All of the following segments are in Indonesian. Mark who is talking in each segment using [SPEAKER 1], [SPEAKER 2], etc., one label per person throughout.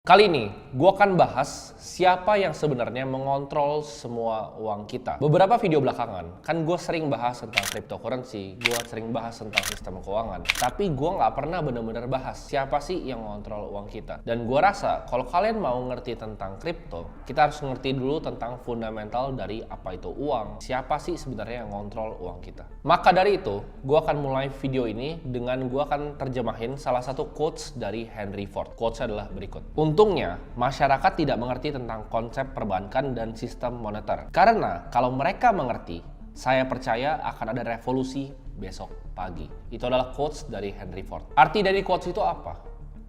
[SPEAKER 1] Kali ini, gue akan bahas siapa yang sebenarnya mengontrol semua uang kita. Beberapa video belakangan, kan gue sering bahas tentang cryptocurrency, gue sering bahas tentang sistem keuangan. Tapi gue nggak pernah benar-benar bahas siapa sih yang mengontrol uang kita. Dan gue rasa, kalau kalian mau ngerti tentang kripto, kita harus ngerti dulu tentang fundamental dari apa itu uang. Siapa sih sebenarnya yang mengontrol uang kita. Maka dari itu, gue akan mulai video ini dengan gue akan terjemahin salah satu quotes dari Henry Ford. Quotesnya adalah berikut. Untungnya, masyarakat tidak mengerti tentang konsep perbankan dan sistem moneter. Karena kalau mereka mengerti, saya percaya akan ada revolusi besok pagi. Itu adalah quotes dari Henry Ford. Arti dari quotes itu apa?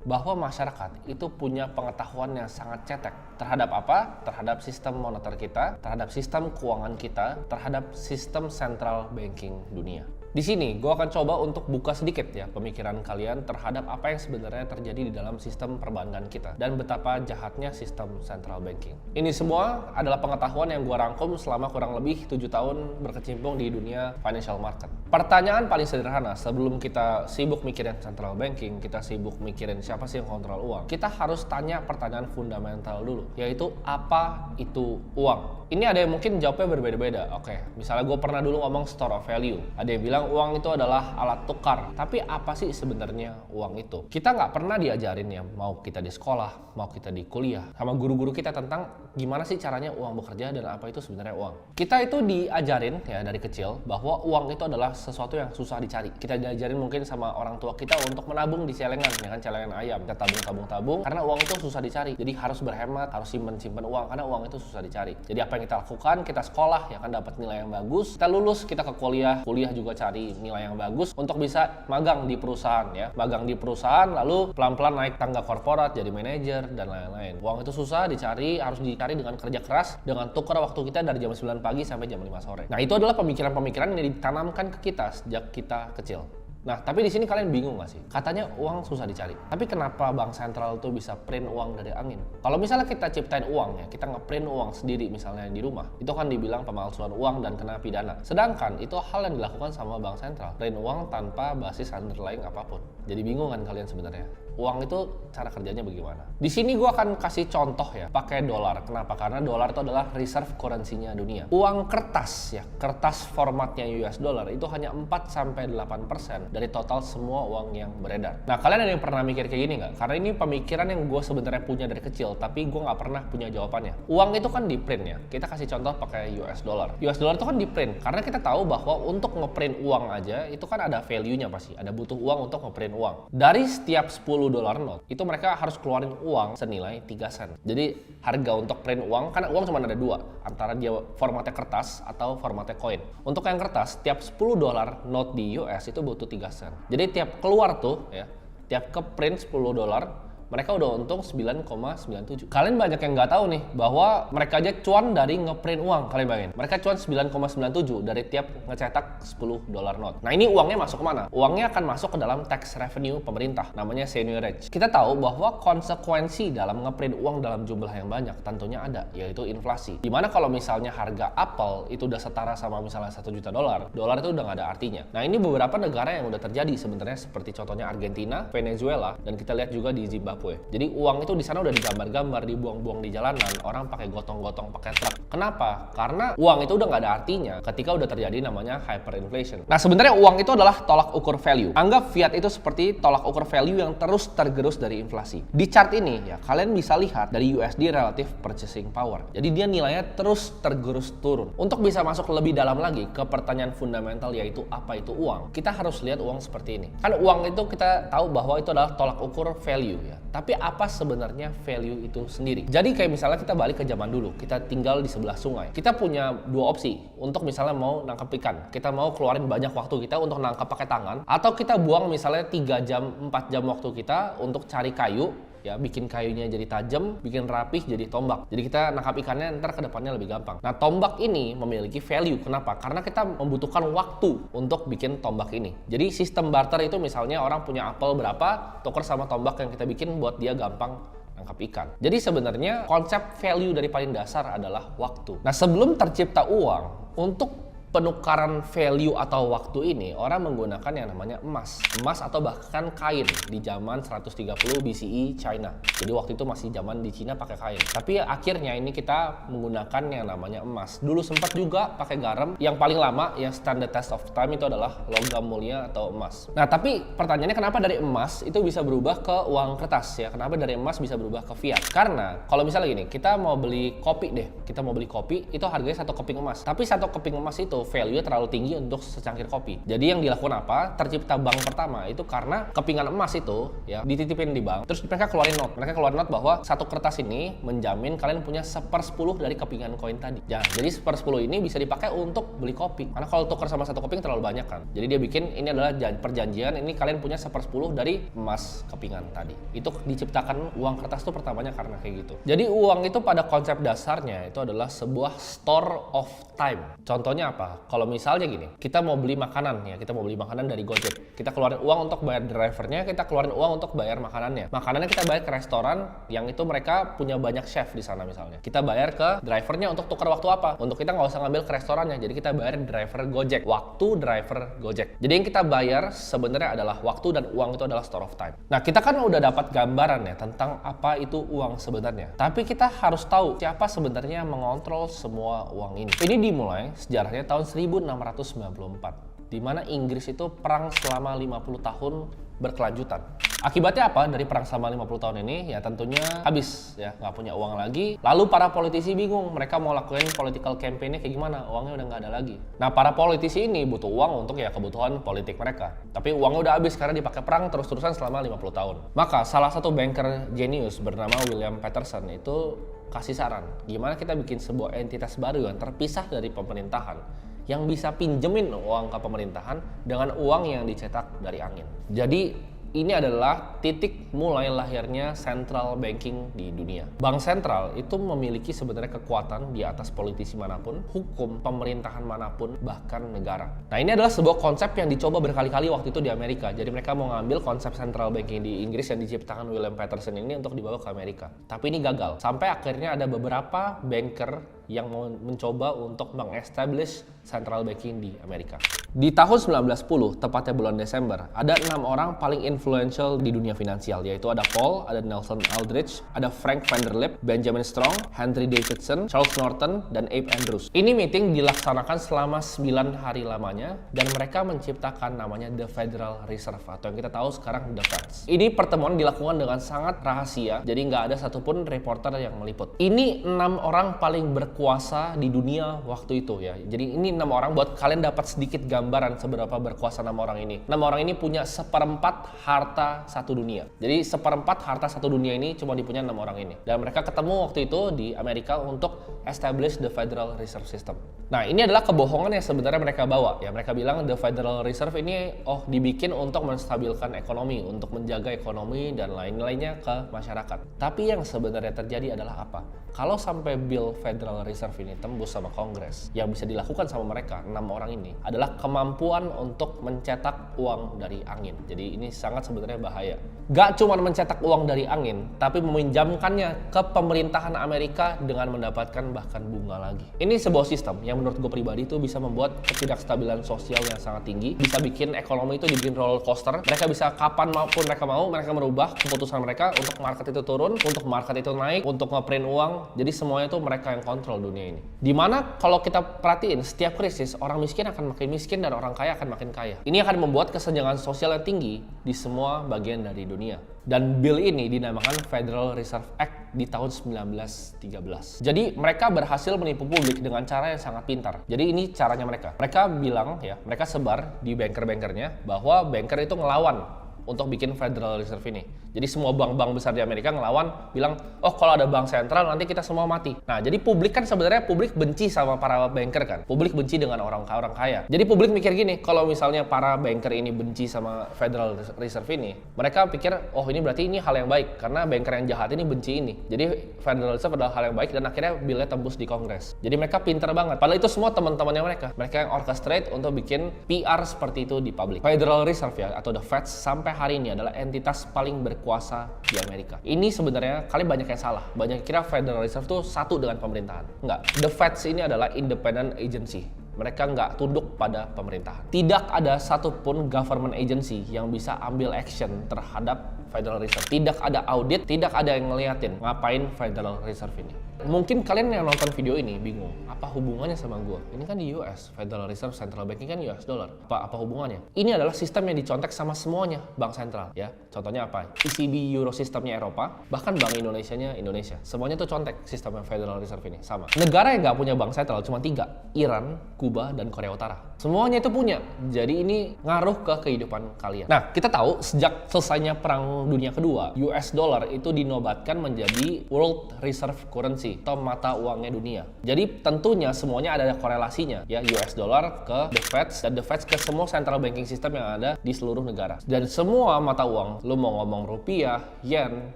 [SPEAKER 1] Bahwa masyarakat itu punya pengetahuan yang sangat cetek terhadap apa? Terhadap sistem moneter kita, terhadap sistem keuangan kita, terhadap sistem central banking dunia. Di sini gue akan coba untuk buka sedikit ya pemikiran kalian terhadap apa yang sebenarnya terjadi di dalam sistem perbankan kita dan betapa jahatnya sistem central banking. Ini semua adalah pengetahuan yang gue rangkum selama kurang lebih 7 tahun berkecimpung di dunia financial market. Pertanyaan paling sederhana sebelum kita sibuk mikirin central banking, kita sibuk mikirin siapa sih yang kontrol uang, kita harus tanya pertanyaan fundamental dulu, yaitu apa itu uang? Ini ada yang mungkin jawabnya berbeda-beda. Oke, misalnya gue pernah dulu ngomong store of value. Ada yang bilang uang itu adalah alat tukar. Tapi apa sih sebenarnya uang itu? Kita nggak pernah diajarin ya, mau kita di sekolah, mau kita di kuliah, sama guru-guru kita tentang gimana sih caranya uang bekerja dan apa itu sebenarnya uang. Kita itu diajarin ya dari kecil bahwa uang itu adalah sesuatu yang susah dicari. Kita diajarin mungkin sama orang tua kita untuk menabung di celengan, ya kan, celengan ayam. Kita tabung, karena uang itu susah dicari. Jadi harus berhemat, harus simpen uang karena uang itu susah dicari. Jadi apa yang kita lakukan, kita sekolah ya kan, dapat nilai yang bagus, kita lulus, kita ke kuliah juga cari nilai yang bagus untuk bisa magang di perusahaan ya, magang di perusahaan lalu pelan-pelan naik tangga korporat jadi manajer dan lain-lain. Uang itu susah dicari, harus dicari dengan kerja keras, dengan tukar waktu kita dari jam 9 pagi sampai jam 5 sore. Nah, itu adalah pemikiran-pemikiran yang ditanamkan ke kita sejak kita kecil. Nah, tapi di sini kalian bingung gak sih? Katanya uang susah dicari. Tapi kenapa bank sentral tuh bisa print uang dari angin? Kalau misalnya kita ciptain uang ya, kita nge-print uang sendiri misalnya di rumah, itu kan dibilang pemalsuan uang dan kena pidana. Sedangkan itu hal yang dilakukan sama bank sentral, print uang tanpa basis underlying apapun. Jadi bingung kan kalian sebenarnya? Uang itu cara kerjanya bagaimana? Di sini gue akan kasih contoh ya, pakai dolar. Kenapa? Karena dolar itu adalah reserve currency-nya dunia. Uang kertas ya, kertas formatnya US dollar itu hanya 4-8% dari total semua uang yang beredar. Nah, kalian ada yang pernah mikir kayak gini nggak? Karena ini pemikiran yang gue sebenarnya punya dari kecil, tapi gue nggak pernah punya jawabannya. Uang itu kan di print ya. Kita kasih contoh pakai US dollar. US dollar itu kan di print, karena kita tahu bahwa untuk ngeprint uang aja itu kan ada value-nya pasti. Ada butuh uang untuk ngeprint uang. Dari setiap 10 dolar note, itu mereka harus keluarin uang senilai 3 sen. Jadi harga untuk print uang, kan uang cuma ada dua, antara dia formatnya kertas atau formatnya koin. Untuk yang kertas, tiap 10 dolar note di US itu butuh 3 sen. Jadi tiap keluar tuh ya, tiap ke print 10 dolar, mereka udah untung 9,97. Kalian banyak yang nggak tahu nih bahwa mereka aja cuan dari ngeprint uang. Kalian bayangin, mereka cuan 9,97 dari tiap ngecetak 10 dolar note. Nah, ini uangnya masuk kemana? Uangnya akan masuk ke dalam tax revenue pemerintah, namanya seigniorage. Kita tahu bahwa konsekuensi dalam ngeprint uang dalam jumlah yang banyak tentunya ada, yaitu inflasi. Dimana kalau misalnya harga apel itu udah setara sama misalnya 1 juta dolar, dolar itu udah nggak ada artinya. Nah, ini beberapa negara yang udah terjadi sebenarnya, seperti contohnya Argentina, Venezuela, dan kita lihat juga di Zimbabwe. Jadi uang itu di sana udah digambar-gambar, dibuang-buang di jalanan, orang pakai gotong-gotong, pakai truk. Kenapa? Karena uang itu udah nggak ada artinya ketika udah terjadi namanya hyperinflation. Nah, sebenarnya uang itu adalah tolak ukur value. Anggap fiat itu seperti tolak ukur value yang terus tergerus dari inflasi. Di chart ini ya, kalian bisa lihat dari USD relative purchasing power. Jadi dia nilainya terus tergerus turun. Untuk bisa masuk lebih dalam lagi ke pertanyaan fundamental, yaitu apa itu uang, kita harus lihat uang seperti ini. Kan uang itu kita tahu bahwa itu adalah tolak ukur value ya. Tapi apa sebenarnya value itu sendiri? Jadi kayak misalnya kita balik ke zaman dulu, kita tinggal di sebelah sungai. Kita punya dua opsi untuk misalnya mau nangkap ikan. Kita mau keluarin banyak waktu kita untuk nangkap pakai tangan, atau kita buang misalnya 3 jam, 4 jam waktu kita untuk cari kayu, ya, bikin kayunya jadi tajam, bikin rapih jadi tombak. Jadi kita nangkap ikannya ntar ke depannya lebih gampang. Nah, tombak ini memiliki value. Kenapa? Karena kita membutuhkan waktu untuk bikin tombak ini. Jadi sistem barter itu misalnya orang punya apel berapa, tuker sama tombak yang kita bikin buat dia gampang nangkap ikan. Jadi sebenarnya konsep value dari paling dasar adalah waktu. Nah, sebelum tercipta uang, untuk penukaran value atau waktu ini, orang menggunakan yang namanya emas. Emas atau bahkan kain di zaman 130 BCE China. Jadi waktu itu masih zaman di Cina pakai kain. Tapi akhirnya ini kita menggunakan yang namanya emas. Dulu sempat juga pakai garam. Yang paling lama, yang standard test of time itu adalah logam mulia atau emas. Nah, tapi pertanyaannya kenapa dari emas itu bisa berubah ke uang kertas ya? Kenapa dari emas bisa berubah ke fiat? Karena kalau misalnya gini, kita mau beli kopi deh. Kita mau beli kopi, itu harganya 1 keping emas. Tapi 1 keping emas itu value-nya terlalu tinggi untuk secangkir kopi. Jadi yang dilakukan apa? Tercipta bank pertama itu karena kepingan emas itu ya dititipin di bank. Terus mereka keluarin note. Mereka keluarin note bahwa satu kertas ini menjamin kalian punya 1/10 dari kepingan koin tadi. Ya, jadi 1/10 ini bisa dipakai untuk beli kopi. Karena kalau tukar sama 1 keping terlalu banyak kan. Jadi dia bikin ini adalah perjanjian, ini kalian punya 1/10 dari emas kepingan tadi. Itu diciptakan uang kertas itu pertamanya karena kayak gitu. Jadi uang itu pada konsep dasarnya itu adalah sebuah store of time. Contohnya apa? Kalau misalnya gini, kita mau beli makanan ya, kita mau beli makanan dari Gojek. Kita keluarin uang untuk bayar drivernya, kita keluarin uang untuk bayar makanannya. Makanannya kita bayar ke restoran yang itu mereka punya banyak chef di sana misalnya. Kita bayar ke drivernya untuk tukar waktu apa? Untuk kita nggak usah ngambil ke restorannya, jadi kita bayar driver Gojek, waktu driver Gojek. Jadi yang kita bayar sebenarnya adalah waktu dan uang itu adalah store of time. Nah, kita kan udah dapat gambaran ya tentang apa itu uang sebenarnya. Tapi kita harus tahu siapa sebenarnya mengontrol semua uang ini. Ini dimulai sejarahnya tahun 1694, di mana Inggris itu perang selama 50 tahun berkelanjutan. Akibatnya apa dari perang selama 50 tahun ini? Ya tentunya habis ya, nggak punya uang lagi. Lalu para politisi bingung, mereka mau lakuin political campaign-nya kayak gimana? Uangnya udah nggak ada lagi. Nah, para politisi ini butuh uang untuk ya kebutuhan politik mereka. Tapi uangnya udah habis karena dipakai perang terus-terusan selama 50 tahun. Maka salah satu banker jenius bernama William Paterson itu kasih saran, gimana kita bikin sebuah entitas baru yang terpisah dari pemerintahan, yang bisa pinjemin uang ke pemerintahan dengan uang yang dicetak dari angin. Jadi ini adalah titik mulai lahirnya central banking di dunia. Bank sentral itu memiliki sebenarnya kekuatan di atas politisi manapun, hukum, pemerintahan manapun, bahkan negara. Nah, ini adalah sebuah konsep yang dicoba berkali-kali waktu itu di Amerika. Jadi mereka mau ngambil konsep central banking di Inggris yang diciptakan William Paterson ini untuk dibawa ke Amerika. Tapi ini gagal. Sampai akhirnya ada beberapa banker yang mau mencoba untuk meng-establish central banking di Amerika. Di tahun 1910, tepatnya bulan Desember, ada 6 orang paling influential di dunia finansial, yaitu ada Paul, ada Nelson Aldrich, ada Frank Vanderlip, Benjamin Strong, Henry Davidson, Charles Norton, dan Abe Andrews. Ini meeting dilaksanakan selama 9 hari lamanya, dan mereka menciptakan namanya The Federal Reserve, atau yang kita tahu sekarang The Fed. Ini pertemuan dilakukan dengan sangat rahasia, jadi nggak ada satupun reporter yang meliput. Ini 6 orang paling berkuasa di dunia waktu itu ya. Jadi ini 6 orang buat kalian dapat sedikit gambaran seberapa berkuasa 6 orang ini. 6 orang ini punya 1/4 harta satu dunia. Jadi 1/4 harta satu dunia ini cuma dipunya 6 orang ini. Dan mereka ketemu waktu itu di Amerika untuk establish the Federal Reserve System. Nah, ini adalah kebohongan yang sebenarnya mereka bawa. Ya, mereka bilang the Federal Reserve ini dibikin untuk menstabilkan ekonomi, untuk menjaga ekonomi dan lain-lainnya ke masyarakat. Tapi yang sebenarnya terjadi adalah apa? Kalau sampai Bill Federal Reserve ini tembus sama Kongres, yang bisa dilakukan sama mereka 6 orang ini adalah kemampuan untuk mencetak uang dari angin. Jadi ini sangat sebenarnya bahaya. Gak cuma mencetak uang dari angin, tapi meminjamkannya ke pemerintahan Amerika dengan mendapatkan bahkan bunga lagi. Ini sebuah sistem yang menurut gue pribadi itu bisa membuat ketidakstabilan sosial yang sangat tinggi, bisa bikin ekonomi itu dibikin roller coaster. Mereka bisa kapan maupun mereka mau, mereka merubah keputusan mereka untuk market itu turun, untuk market itu naik, untuk ngeprint uang. Jadi semuanya itu mereka yang kontrol dunia ini. Dimana kalau kita perhatiin setiap krisis, orang miskin akan makin miskin dan orang kaya akan makin kaya. Ini akan membuat kesenjangan sosial yang tinggi di semua bagian dari dunia. Dan bill ini dinamakan Federal Reserve Act di tahun 1913. Jadi mereka berhasil menipu publik dengan cara yang sangat pintar. Jadi ini caranya mereka. Mereka bilang ya, mereka sebar di banker-bankernya bahwa banker itu ngelawan untuk bikin Federal Reserve ini. Jadi semua bank-bank besar di Amerika ngelawan, bilang, oh kalau ada bank sentral nanti kita semua mati. Nah, jadi publik kan sebenarnya publik benci sama para banker kan. Publik benci dengan orang kaya. Jadi publik mikir gini, kalau misalnya para banker ini benci sama Federal Reserve ini, mereka pikir, oh ini berarti ini hal yang baik, karena banker yang jahat ini benci ini. Jadi Federal Reserve adalah hal yang baik, dan akhirnya billnya tembus di Kongres. Jadi mereka pintar banget. Padahal itu semua teman-temannya mereka yang orchestrate untuk bikin PR seperti itu di publik. Federal Reserve ya, atau The Fed sampai hari ini adalah entitas paling berkuasa di Amerika. Ini sebenarnya kalian banyak yang salah. Banyak kira Federal Reserve itu satu dengan pemerintahan. Enggak. The Fed ini adalah independent agency. Mereka nggak tunduk pada pemerintahan. Tidak ada satupun government agency yang bisa ambil action terhadap Federal Reserve. Tidak ada audit, tidak ada yang ngeliatin ngapain Federal Reserve ini. Mungkin kalian yang nonton video ini bingung, apa hubungannya sama gue? Ini kan di US, Federal Reserve Central Banking kan US dollar. Apa hubungannya? Ini adalah sistem yang dicontek sama semuanya bank sentral ya. Contohnya apa? ECB Euro sistemnya Eropa, bahkan Bank Indonesianya Indonesia. Semuanya tuh contek sistem Federal Reserve ini sama. Negara yang nggak punya bank sentral cuma 3, Iran, Kuba, dan Korea Utara. Semuanya itu punya. Jadi ini ngaruh ke kehidupan kalian. Nah, kita tahu sejak selesainya Perang Dunia Kedua, US dollar itu dinobatkan menjadi World Reserve Currency atau mata uangnya dunia. Jadi tentunya semuanya ada korelasinya ya, US dollar ke the Fed dan the Fed ke semua central banking system yang ada di seluruh negara. Dan semua mata uang, lu mau ngomong rupiah, yen,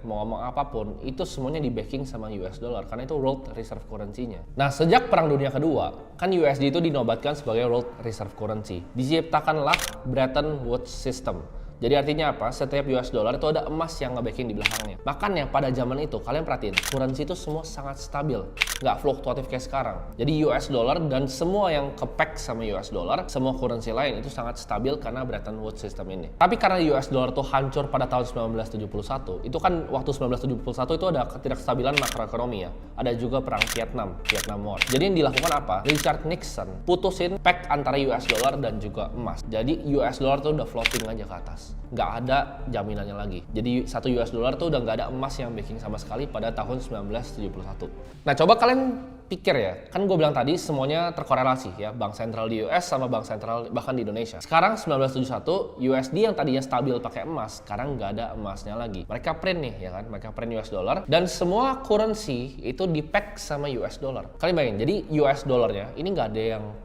[SPEAKER 1] mau ngomong apapun, itu semuanya di backing sama US dollar karena itu World Reserve Currency-nya. Nah, sejak Perang Dunia Kedua, kan USD itu dinobatkan sebagai World Reserve Currency. Diciptakanlah Bretton Woods System. Jadi artinya apa? Setiap US dollar itu ada emas yang nge-backing di belakangnya. Makanya pada zaman itu, kalian perhatiin, currency itu semua sangat stabil. Nggak fluktuatif kayak sekarang. Jadi US dollar dan semua yang ke-pack sama US dollar, semua currency lain itu sangat stabil karena Bretton Woods System ini. Tapi karena US dollar itu hancur pada tahun 1971, itu kan waktu 1971 itu ada ketidakstabilan makroekonomi ya. Ada juga perang Vietnam War. Jadi yang dilakukan apa? Richard Nixon putusin pack antara US dollar dan juga emas. Jadi US dollar tuh udah floating aja ke atas. Nggak ada jaminannya lagi. Jadi 1 US dollar tuh udah nggak ada emas yang backing sama sekali pada tahun 1971. Nah, coba kalian pikir ya, kan gue bilang tadi semuanya terkorelasi ya, bank sentral di US sama bank sentral bahkan di Indonesia. Sekarang 1971 USD yang tadinya stabil pakai emas, sekarang nggak ada emasnya lagi. Mereka print nih ya kan, mereka print US dollar dan semua currency itu di-pack sama US dollar. Kalian bayangin, jadi US dollarnya ini nggak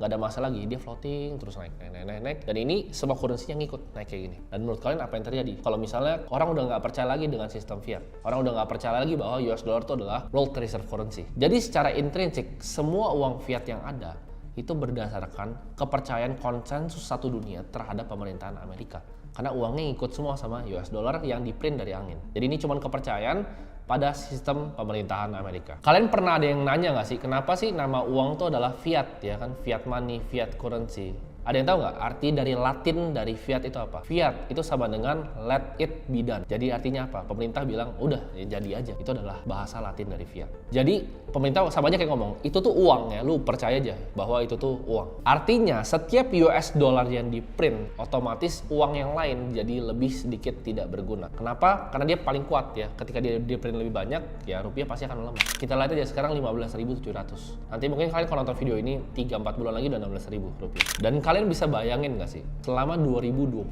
[SPEAKER 1] ada masalah lagi, dia floating terus naik dan ini semua currency-nya ngikut naik kayak gini. Dan menurut kalian apa yang terjadi? Kalau misalnya orang udah nggak percaya lagi dengan sistem fiat, orang udah nggak percaya lagi bahwa US dollar itu adalah World Reserve Currency. Jadi secara intrinsik semua uang fiat yang ada itu berdasarkan kepercayaan konsensus satu dunia terhadap pemerintahan Amerika. Karena uangnya ikut semua sama US dollar yang di-print dari angin. Jadi ini cuma kepercayaan pada sistem pemerintahan Amerika. Kalian pernah ada yang nanya nggak sih, kenapa sih nama uang itu adalah fiat ya kan? Fiat money, fiat currency. Ada yang tahu nggak arti dari Latin dari fiat itu apa? Fiat itu sama dengan let it be done. Jadi artinya apa? Pemerintah bilang udah ya jadi aja. Itu adalah bahasa Latin dari fiat. Jadi pemerintah sama aja kayak ngomong itu tuh uang ya, lu percaya aja bahwa itu tuh uang. Artinya setiap US dollar yang di print otomatis uang yang lain jadi lebih sedikit tidak berguna. Kenapa? Karena dia paling kuat ya. Ketika dia di print lebih banyak ya rupiah pasti akan melemah. Kita lihat aja sekarang 15.700. Nanti mungkin kalian kalau nonton video ini 3-4 bulan lagi udah 16.000 rupiah. Dan kalian bisa bayangin nggak sih, selama 2021,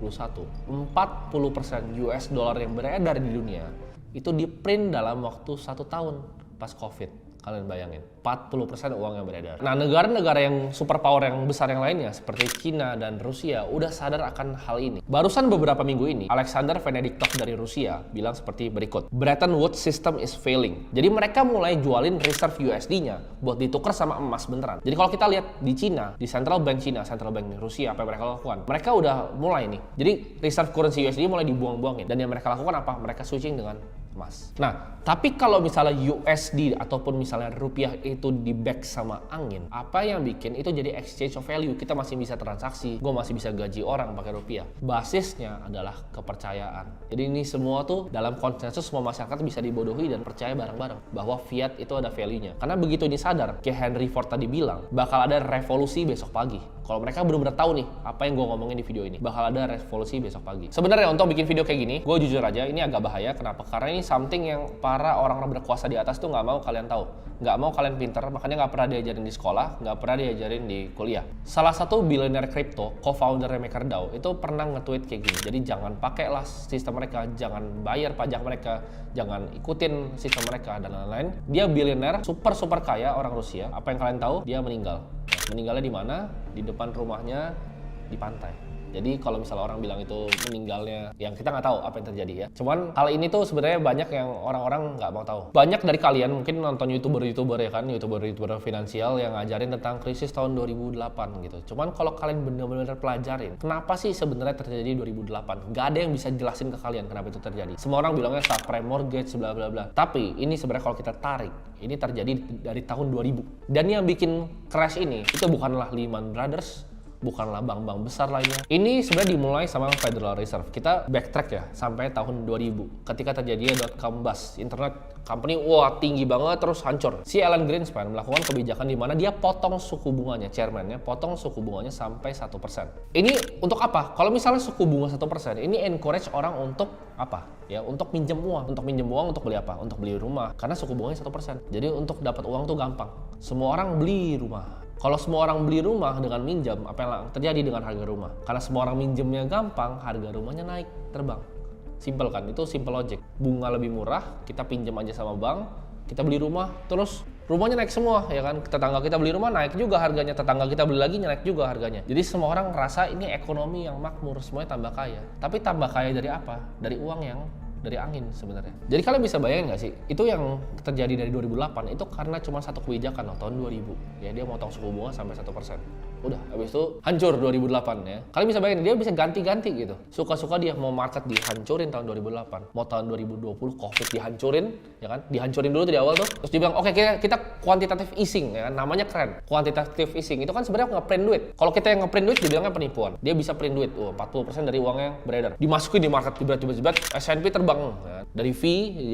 [SPEAKER 1] 40% US dollar yang beredar di dunia itu di print dalam waktu 1 tahun pas COVID. Kalian bayangin, 40% uang yang beredar. Nah, negara-negara yang superpower yang besar yang lainnya seperti Cina dan Rusia udah sadar akan hal ini. Barusan beberapa minggu ini, Alexander Venediktov dari Rusia bilang seperti berikut. Bretton Woods system is failing. Jadi mereka mulai jualin reserve USD-nya buat ditukar sama emas beneran. Jadi kalau kita lihat di Cina, di Central Bank Cina, Central Bank Rusia, apa yang mereka lakukan? Mereka udah mulai nih. Jadi reserve currency USD mulai dibuang-buangin. Dan yang mereka lakukan apa? Mereka switching dengan emas. Nah, tapi kalau misalnya USD ataupun misalnya rupiah itu di-back sama angin, apa yang bikin itu jadi exchange of value? Kita masih bisa transaksi, gue masih bisa gaji orang pakai rupiah. Basisnya adalah kepercayaan. Jadi ini semua tuh dalam konsensus semua masyarakat bisa dibodohi dan percaya bareng-bareng bahwa fiat itu ada value-nya. Karena begitu ini sadar, kayak Henry Ford tadi bilang, bakal ada revolusi besok pagi. Kalau mereka benar-benar tahu nih apa yang gue ngomongin di video ini, bakal ada revolusi besok pagi. Sebenarnya untuk bikin video kayak gini, gue jujur aja ini agak bahaya. Kenapa? Karena ini something yang para orang-orang berkuasa di atas tuh nggak mau kalian tahu, nggak mau kalian pinter, makanya nggak pernah diajarin di sekolah, nggak pernah diajarin di kuliah. Salah satu billionaire crypto, co-founder MakerDAO, itu pernah nge-tweet kayak gini. Jadi jangan pakailah sistem mereka, jangan bayar pajak mereka, jangan ikutin sistem mereka dan lain-lain. Dia billionaire, super kaya orang Rusia. Apa yang kalian tahu? Dia meninggal. Meninggalnya di mana? Di depan rumahnya di pantai. Jadi kalau misalnya orang bilang itu meninggalnya, yang kita nggak tahu apa yang terjadi ya. Cuman hal ini tuh sebenarnya banyak yang orang-orang nggak mau tahu. Banyak dari kalian mungkin nonton youtuber ya kan, youtuber finansial yang ngajarin tentang krisis tahun 2008 gitu. Cuman kalau kalian benar-benar pelajarin, kenapa sih sebenarnya terjadi 2008? Gak ada yang bisa jelasin ke kalian kenapa itu terjadi. Semua orang bilangnya subprime mortgage, bla bla bla. Tapi ini sebenarnya kalau kita tarik, ini terjadi dari tahun 2000. Dan yang bikin crash ini itu bukanlah Lehman Brothers, bukanlah bank-bank besar lainnya. Ini sebenarnya dimulai sama Federal Reserve. Kita backtrack ya sampai tahun 2000 ketika terjadinya .com bust. Internet company tinggi banget terus hancur. Si Alan Greenspan melakukan kebijakan di mana dia potong suku bunganya, chairman-nya potong suku bunganya sampai 1%. Ini untuk apa? Kalau misalnya suku bunga 1%, ini encourage orang untuk apa? Ya, untuk minjem uang. Untuk minjem uang untuk beli apa? Untuk beli rumah. Karena suku bunganya 1%. Jadi untuk dapat uang tuh gampang. Semua orang beli rumah. Kalau semua orang beli rumah dengan minjam, apa yang terjadi dengan harga rumah? Karena semua orang minjemnya gampang, harga rumahnya naik, terbang. Simple kan? Itu simple logic. Bunga lebih murah, kita pinjam aja sama bank, kita beli rumah, terus rumahnya naik semua, ya kan? Tetangga kita beli rumah naik juga harganya, tetangga kita beli lagi naik juga harganya. Jadi semua orang ngerasa ini ekonomi yang makmur, semuanya tambah kaya. Tapi tambah kaya dari apa? Dari uang yang dari angin sebenarnya. Jadi kalian bisa bayangin nggak sih? Itu yang terjadi dari 2008 itu karena cuma satu kebijakan tahun 2000. Ya dia motong suku bunga sampai 1%. Udah, habis itu hancur 2008 ya. Kalian bisa bayangin dia bisa ganti-ganti gitu. Suka-suka dia mau market dihancurin tahun 2008. Mau tahun 2020 Covid dihancurin, ya kan? Dihancurin dulu tuh di awal tuh. Terus dia bilang, "Oke, kita quantitative easing," ya kan? Namanya keren. Quantitative easing itu kan sebenarnya nge-print duit. Kalau kita yang nge-print duit dibilangnya penipuan. Dia bisa print duit, 40% dari uang yang beredar. Dimasukin di market jebret, S&P terbang ya. Dari V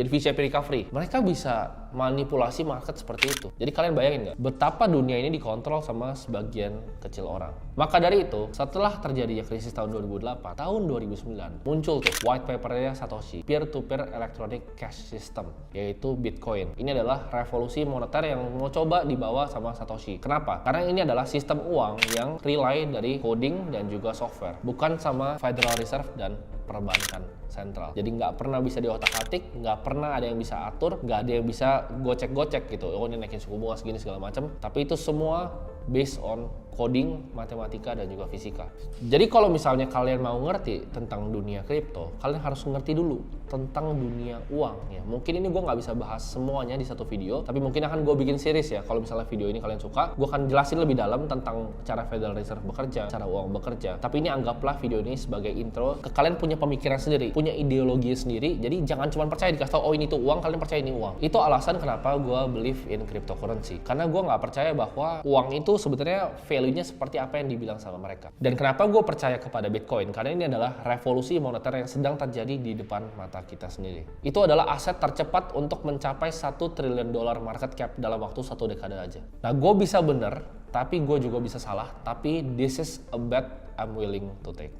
[SPEAKER 1] jadi V-shaped recovery. Mereka bisa manipulasi market seperti itu. Jadi kalian bayangin nggak betapa dunia ini dikontrol sama sebagian kecil orang. Maka dari itu, setelah terjadinya krisis tahun 2008, tahun 2009 muncul tuh white papernya Satoshi, peer-to-peer electronic cash system, yaitu Bitcoin. Ini adalah revolusi moneter yang mau coba dibawa sama Satoshi. Kenapa? Karena ini adalah sistem uang yang rely dari coding dan juga software, bukan sama Federal Reserve dan perbankan sentral. Jadi nggak pernah bisa diotak-atik, nggak pernah ada yang bisa atur, nggak ada yang bisa gocek-gocek gitu. Oh ini naikin suku bunga segini segala macam. Tapi itu semua based on coding, matematika, dan juga fisika. Jadi kalau misalnya kalian mau ngerti tentang dunia kripto, kalian harus ngerti dulu tentang dunia uang ya. Mungkin ini gue nggak bisa bahas semuanya di satu video, tapi mungkin akan gue bikin series ya. Kalau misalnya video ini kalian suka, gue akan jelasin lebih dalam tentang cara Federal Reserve bekerja, cara uang bekerja. Tapi ini anggaplah video ini sebagai intro ke kalian punya pemikiran sendiri, punya ideologi sendiri. Jadi jangan cuma percaya dikasih tau, oh ini tuh uang, kalian percaya ini uang. Itu alasan kenapa gue believe in cryptocurrency. Karena gue nggak percaya bahwa uang itu sebenarnya value-nya seperti apa yang dibilang sama mereka. Dan kenapa gue percaya kepada Bitcoin? Karena ini adalah revolusi moneter yang sedang terjadi di depan mata kita sendiri. Itu adalah aset tercepat untuk mencapai $1 triliun market cap dalam waktu 1 dekade aja. Nah, gue bisa bener, tapi gue juga bisa salah. Tapi this is a bet I'm willing to take.